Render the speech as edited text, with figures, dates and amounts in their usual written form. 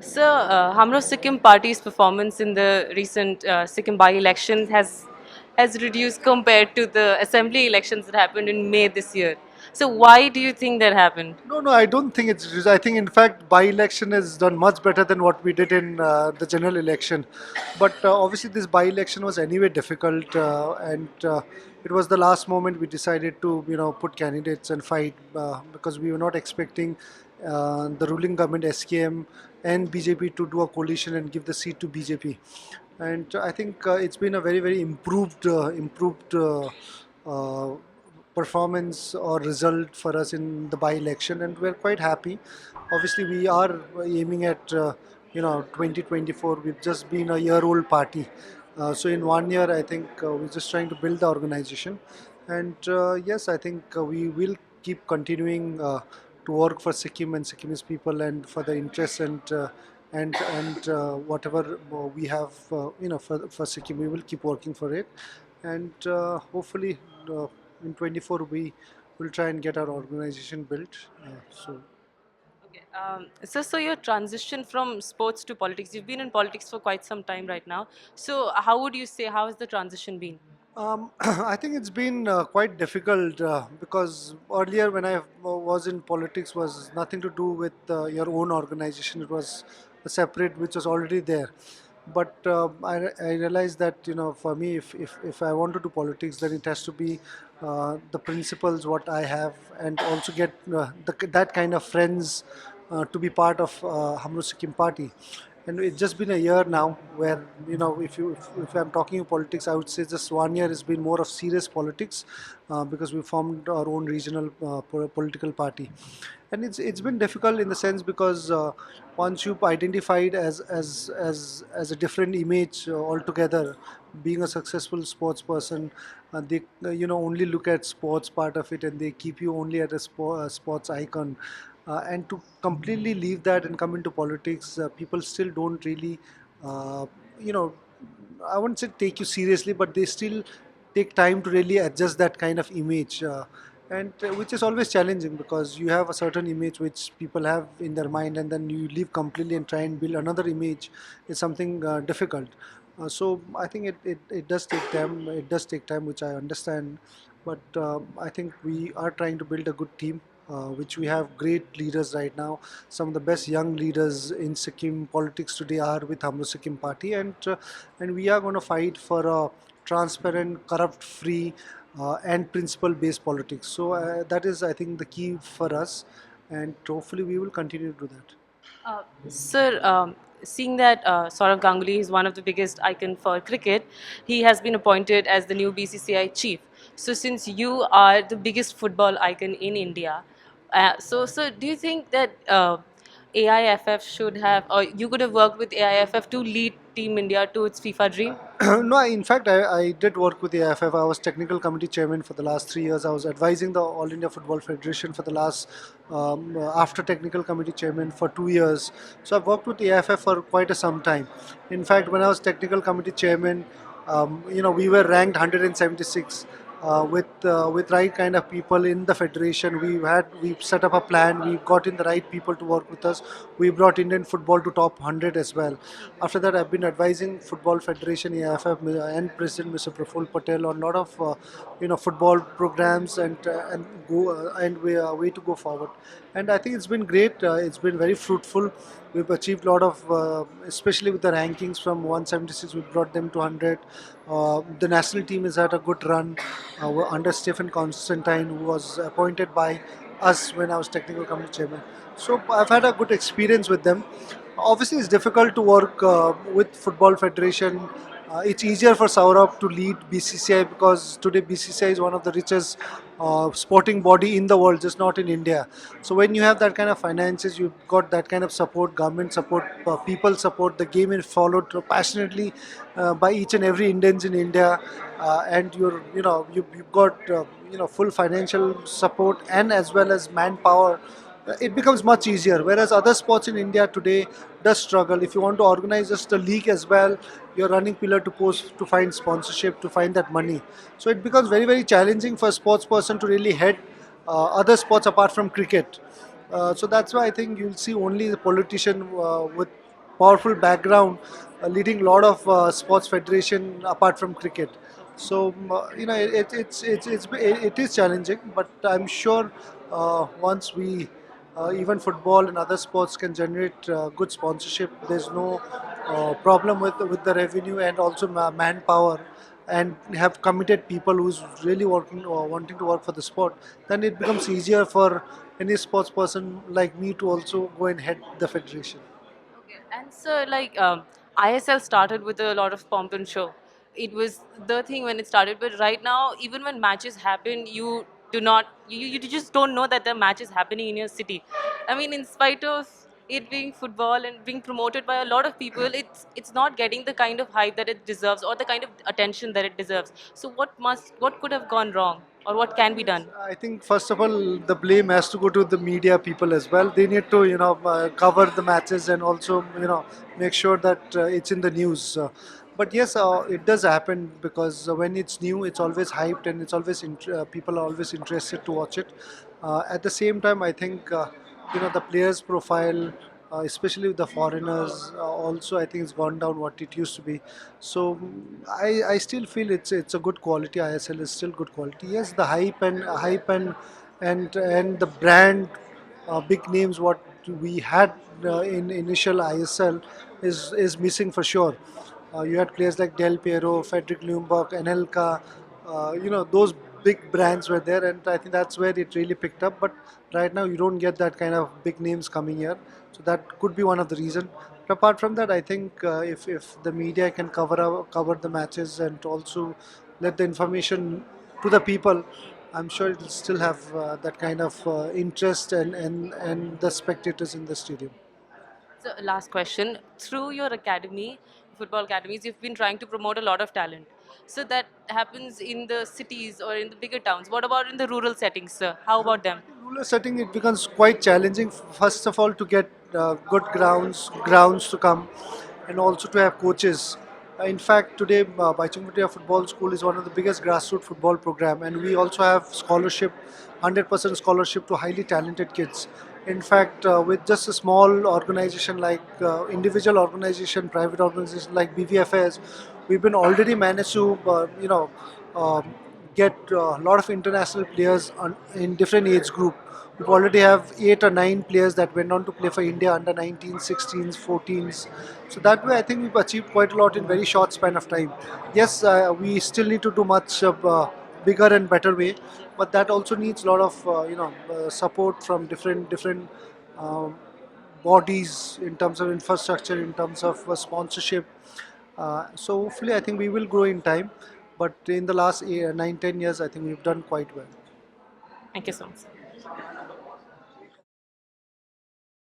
So, Hamro Sikkim Party's performance in the recent Sikkim by-elections has reduced compared to the assembly elections that happened in May this year. So, why do you think that happened? No, no, I don't think it's. I think, in fact, by-election is done much better than what we did in the general election. But obviously, this by-election was anyway difficult, and it was the last moment we decided to, put candidates and fight because we were not expecting the ruling government SKM and BJP to do a coalition and give the seat to BJP. And I think it's been a very, very improved. Uh, Performance or result for us in the by-election, and we're quite happy. Obviously, we are aiming at 2024. We've just been a year-old party, so in 1 year, I think we're just trying to build the organization, and yes, I think we will keep continuing to work for Sikkim and Sikkimese people and for the interests and whatever we have, for Sikkim, we will keep working for it, and hopefully in 24 we will try and get our organization built. So Okay. So your transition from sports to politics, you've been in politics for quite some time right now. So, how would you say, how has the transition been? I think it's been quite difficult because earlier when I was in politics was nothing to do with your own organization. It was a separate which was already there. But I realized that for me, if I want to do politics, then it has to be the principles what I have, and also get that kind of friends to be part of Hamro Sikkim Party. And it's just been a year now where, if I'm talking politics, I would say just 1 year has been more of serious politics because we formed our own regional political party. And it's been difficult in the sense because once you've identified as a different image altogether, being a successful sports person, they only look at sports part of it, and they keep you only at a sports icon, and to completely leave that and come into politics, people still don't really, uh, you know, I wouldn't say take you seriously, but they still take time to really adjust that kind of image. And which is always challenging because you have a certain image which people have in their mind, and then you leave completely and try and build another image is something difficult. So I think it does take time. It does take time, which I understand. But I think we are trying to build a good team, which we have great leaders right now. Some of the best young leaders in Sikkim politics today are with Hamro Sikkim Party, and we are going to fight for a transparent, corrupt-free, and principle-based politics. So that is, I think, the key for us, and hopefully we will continue to do that. Sir, seeing that Saurav Ganguly is one of the biggest icon for cricket, he has been appointed as the new BCCI chief. So, since you are the biggest football icon in India, so do you think that AIFF should have, or you could have worked with AIFF to lead Team India to its FIFA dream? No, in fact, I did work with the AIFF. I was technical committee chairman for the last 3 years. I was advising the All India Football Federation for the last, after technical committee chairman for 2 years. So I've worked with the AIFF for quite some time. In fact, when I was technical committee chairman, we were ranked 176. With right kind of people in the federation, we set up a plan. We got in the right people to work with us. We brought Indian football to top 100 as well. After that, I've been advising Football Federation, AIFF, and President Mr. Praful Patel on a lot of football programs and way to go forward. And I think it's been great. It's been very fruitful. We've achieved a lot of, especially with the rankings from 176, we brought them to 100. The national team has had a good run under Stephen Constantine, who was appointed by us when I was technical committee chairman. So I've had a good experience with them. Obviously, it's difficult to work with Football Federation. It's easier for Saurabh to lead BCCI because today BCCI is one of the richest sporting body in the world, just not in India. So when you have that kind of finances, you've got that kind of support, government support, people support. The game is followed passionately by each and every Indians in India, and you've got full financial support and as well as manpower. It becomes much easier. Whereas other sports in India today does struggle. If you want to organize just a league as well, you're running pillar to post to find sponsorship, to find that money. So it becomes very, very challenging for a sports person to really head other sports apart from cricket. So that's why I think you'll see only the politician with powerful background, leading a lot of sports federation apart from cricket. So it is challenging, but I'm sure once we even football and other sports can generate good sponsorship. There's no problem with the revenue and also manpower, and have committed people who's really working or wanting to work for the sport. Then it becomes easier for any sports person like me to also go and head the federation. Okay. And so, like, ISL started with a lot of pomp and show. It was the thing when it started, but right now, even when matches happen, you do not, you just don't know that the match is happening in your city. I mean, in spite of it being football and being promoted by a lot of people, it's not getting the kind of hype that it deserves or the kind of attention that it deserves. So, what could have gone wrong, or what can be done? I think first of all, the blame has to go to the media people as well. They need to, cover the matches and also, make sure that it's in the news. But yes, it does happen because when it's new, it's always hyped and it's always people are always interested to watch it. At the same time, I think the players' profile, especially with the foreigners, also I think it's gone down what it used to be. So I still feel it's a good quality. ISL is still good quality. Yes, the hype and the brand, big names what we had in initial ISL is missing for sure. You had players like Del Piero, Frederick Ljungberg, Anelka. Those big brands were there, and I think that's where it really picked up. But right now, you don't get that kind of big names coming here, so that could be one of the reason. But apart from that, I think if the media can cover the matches and also let the information to the people, I'm sure it will still have that kind of interest and the spectators in the stadium. So, last question. Through your academy, football academies, you've been trying to promote a lot of talent. So that happens in the cities or in the bigger towns. What about in the rural settings, sir? How about them? Rural setting, it becomes quite challenging. First of all, to get good grounds to come, and also to have coaches. In fact, today Bhaichung Bhutia Football School is one of the biggest grassroots football program, and we also have scholarship, 100% scholarship to highly talented kids. In fact, with just a small organization like individual organization, private organization like BVFS, we've been already managed to um, get a lot of international players in different age group. We already have 8 or 9 players that went on to play for India under 19s, 16s, 14s. So that way, I think we've achieved quite a lot in very short span of time. Yes, we still need to do much bigger and better way, but that also needs a lot of support from different um, bodies in terms of infrastructure, in terms of sponsorship. So hopefully, I think we will grow in time. But in the last 9, 10 years, I think we've done quite well. Thank you so much.